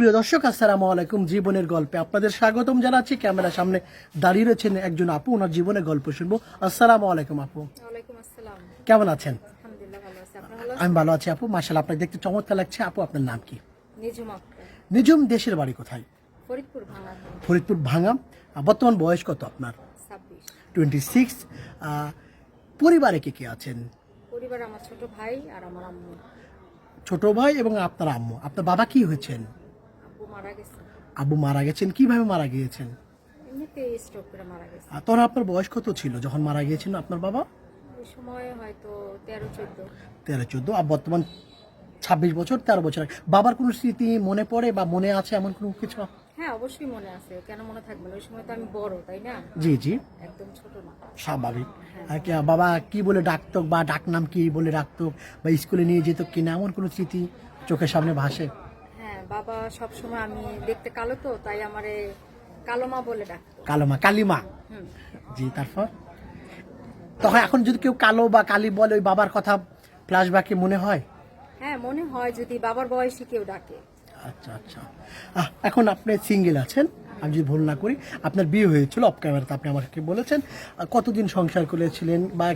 সুপ্রিয় দর্শক, আসসালামু আলাইকুম। জীবনের গল্পে আপনাদের স্বাগতম জানাচ্ছি। ক্যামেরার সামনে দাঁড়িয়ে রয়েছেন একজন আপু, ওনার জীবনের গল্প শুনবো। আসসালামু আলাইকুম আপু। ওয়ালাইকুম আসসালাম। কেমন আছেন? আলহামদুলিল্লাহ ভালো আছি। আপনি ভালো আছেন? আমি ভালো আছি আপু, মাশাআল্লাহ। আপনাকে দেখতে চমৎকার লাগছে আপু। আপনার নাম কি? নিজুম আক্তার। নিজুম, দেশের বাড়ি কোথায়? ফরিদপুর ভাঙা। ফরিদপুর ভাঙা। বর্তমান বয়স কত আপনার? 26। 26। পরিবারে কে কে আছেন? পরিবারে আমার ছোট ভাই আর আমার আম্মু। ছোট ভাই এবং আপনার আম্মু। আপনার বাবা কি হয়েছেন? আব্বু মারা গেছে। আব্বু মারা গেছেন। কিভাবে মারা গিয়েছেন? এমনিতে স্ট্রোক করে মারা গেছে। তখন আপনার বয়স কত ছিল যখন মারা গিয়েছেন আপনার বাবা? ওই সময় হয়তো 13-14। 13-14। আর বর্তমান 26 বছর, 13 বছর আগে। বাবার কোনো স্মৃতি মনে পড়ে বা মনে আছে এমন কোনো কিছু? হ্যাঁ, অবশ্যই মনে আছে। কেন মনে থাকবে না? ওই সময় তো আমি বড়, তাই না? জি জি, একদম ছোট না। স্বাভাবিক। বাবা কি বলে ডাকতো বা ডাক নাম কি বলে ডাকতো বা স্কুলে নিয়ে যেত কিনা এমন কোনো স্মৃতি চোখের সামনে ভাসে? হ্যাঁ, বাবা সব সময়, আমি দেখতে কালো তো, তাই আমারে কালো মা বলে ডাকতো। কালোমা, কালিমা। হুম। জি, তারপর তখন এখন যদি কেউ কালো বা কালি বলে, ওই বাবার কথা ফ্ল্যাশব্যাকে মনে হয়? হ্যাঁ, মনে হয় যদি বাবার বয়সী কেউ ডাকে। আচ্ছা আচ্ছা। এখন আপনি সিঙ্গেল আছেন, আমি যদি ভুল না করি। আপনার বিয়ে হয়েছিল অফ ক্যামেরাতে, আপনি আমাকে বলেছেন। কতদিন সংসার করেছিলেন বা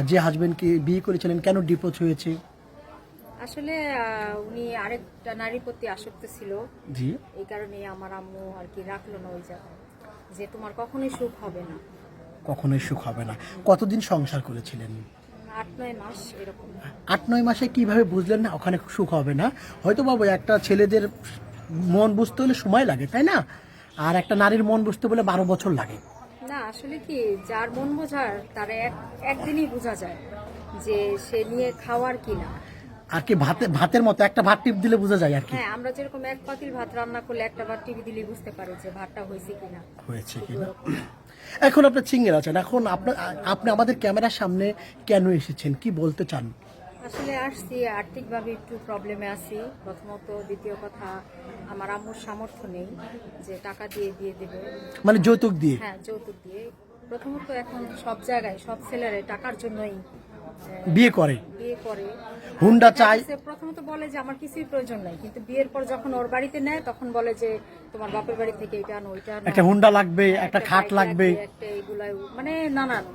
যে হাজবেন্ডকে বিয়ে করেছিলেন কেন ডিভোর্স হয়েছে? আসলে উনি আরেকটা নারীর প্রতি আসক্ত ছিল। জি। এই কারণে আমার আম্মু আর কি রাখলো না ওই জায়গায়, যে তোমার কখনোই সুখ হবে না। কখনোই সুখ হবে না। কতদিন সংসার করেছিলেন? 8-9 মাস এরকম। 8-9 মাসে কিভাবে বুঝলেন না ওখানে সুখ হবে না? হয়তো বাবু, একটা ছেলেদের মন বুঝতে হলে সময় লাগে, তাই না? আর একটা নারীর মন বুঝতে বলে 12 বছর লাগে। না, আসলে কি, যার মন বোঝার তার একদিনই বোঝা যায় যে সে নিয়ে খাওয়ার কিনা। আর কি ভাতের মতো একটা ভাত টিপ দিলে বোঝা যায় আর কি। হ্যাঁ, আমরা যেরকম এক পাতিল ভাত রান্না করলে একটা বার টিভি দিলে বুঝতে পারে যে ভাতটা হয়েছে কিনা। হয়েছে কিনা। এখন আপনার সিঙ্গেল আছেন, এখন আপনি আমাদের ক্যামেরার সামনে কেন এসেছেন, কি বলতে চান? আসলে আসছি, আর্থিকভাবে একটু প্রবলেমে আছি প্রথমত। দ্বিতীয় কথা, আমার আম্মুর সামর্থ্য নেই যে টাকা দিয়ে বিয়ে দেবে। মানে যৌতুক দিয়ে? হ্যাঁ, যৌতুক দিয়ে। প্রথমত এখন সব জায়গায় সব ছেলেরা টাকার জন্যই বিয়ে করে, বিয়ে করে। হুন্ডা চাই। প্রথমত বলে যে আমার কিছুই প্রয়োজন নাই, কিন্তু বিয়ের পর যখন ওর বাড়িতে নেয় তখন বলে যে তোমার বাপের বাড়ি থেকে এটা আনো, ওইটা আনো, একটা হুন্ডা লাগবে, একটা খাট বাইক লাগবে, একটা এগুলাই, মানে নানান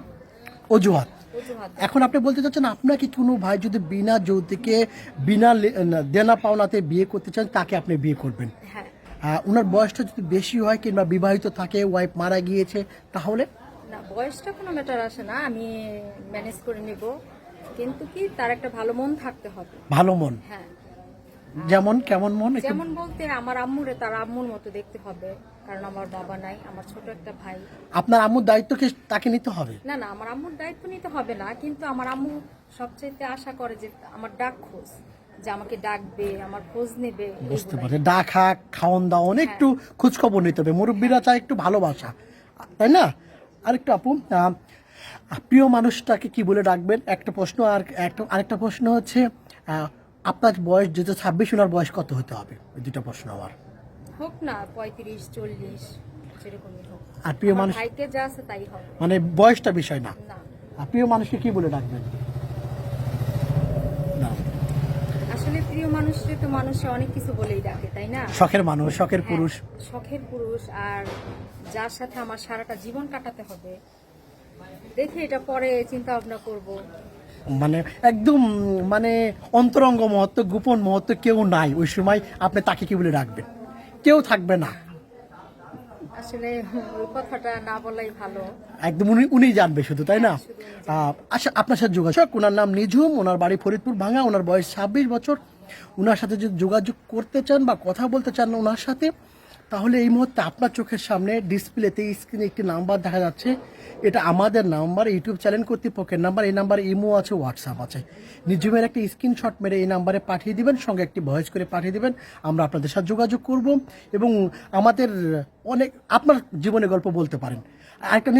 অজুহাত। অজুহাত। এখন আপনি বলতে চাচ্ছেন আপনাকে কোনো ভাই যদি বিনা যৌতুকে, বিনা দেনা পাওনাতে বিয়ে করতে চান, তাকে আপনি বিয়ে করবেন? হ্যাঁ। ওনার বয়সটা যদি বেশি হয় কিংবা বিবাহিত থাকে, ওয়াইফ মারা গিয়েছে, তাহলে? না, বয়সটা কোনো ম্যাটার আসে না, আমি ম্যানেজ করে নিব, কিন্তু কি তার একটা ভালো মন থাকতে হবে। ভালো মন? হ্যাঁ। যেমন কেমন মন? যেমন বলতে, আমার আম্মুরে তার আম্মুর মতো দেখতে হবে, কারণ আমার বাবা নাই, আমার ছোট একটা ভাই। আপনার আম্মুর দায়িত্বকে তাকে নিতে হবে? না না, আমার আম্মুর দায়িত্ব নিতে হবে না, কিন্তু আমার আম্মু সবচেয়ে আশা করে যে আমার ডাক খোঁজ, যে আমাকে ডাকবে, আমার খোঁজ নেবে। বুঝতে পারে, ডাকা, খাওয়ান দাওয়ান, একটু খোঁজ খবর নিতে হবে। মুরব্বীরা চায় একটু ভালোবাসা, তাই না? আরেকটু আপু, প্রিয় মানুষটাকে কি বলে ডাকবেন? একটা প্রশ্ন। আর আরেকটা প্রশ্ন হচ্ছে, আপনার বয়স যেহেতু 26, ওনার বয়স কত হতে হবে? ওই দুটো প্রশ্ন আমার। হোক না 35-40, যেরকমই হোক। আর প্রিয় আমার মানুষ ভাইকে যা আছে তাই হবে। মানে বয়সটা বিষয় না? না, আর প্রিয় মানুষকে কি বলে ডাকবেন? না, আসলে প্রিয় মানুষকে তো মানুষে অনেক কিছু বলেই ডাকে, তাই না? শখের মানুষ, শখের পুরুষ। হ্যাঁ, শখের পুরুষ, আর যার সাথে আমার সারাটা জীবন কাটাতে হবে, দেখে এটা পরে চিন্তা ভাবনা করব। মানে একদম, মানে অন্তরঙ্গ মহত্ব, গোপন মহত্ব কেউ নাই ওই সময়, আপনি তাকে কি বলে ডাকবেন? কেউ থাকবে না। আসলে ওই কথাটা না বলাই ভালো। একদম উনি জানবে শুধু, তাই না? আচ্ছা, আপনার সাথে যোগাযোগ, ওনার নাম নিজুম, ওনার বাড়ি ফরিদপুর ভাঙা, ওনার বয়স 26 বছর। ওনার সাথে যদি যোগাযোগ করতে চান বা কথা বলতে চান ওনার সাথে, তাহলে এই মুহূর্তে আপনার চোখের সামনে ডিসপ্লেতে, স্ক্রিনে একটি নাম্বার দেখা যাচ্ছে। এটা আমাদের নাম্বার, ইউটিউব চ্যানেল কর্তৃপক্ষের নাম্বার। এই নাম্বারে ইমো আছে, হোয়াটসঅ্যাপ আছে। নিজুমের একটা স্ক্রিনশট মেরে এই নাম্বারে পাঠিয়ে দিবেন, সঙ্গে একটি ভয়েস করে পাঠিয়ে দিবেন। আমরা আপনাদের সাথে যোগাযোগ করব এবং আমাদের আপনার জীবনের গল্প বলতে পারেন। আরেকটা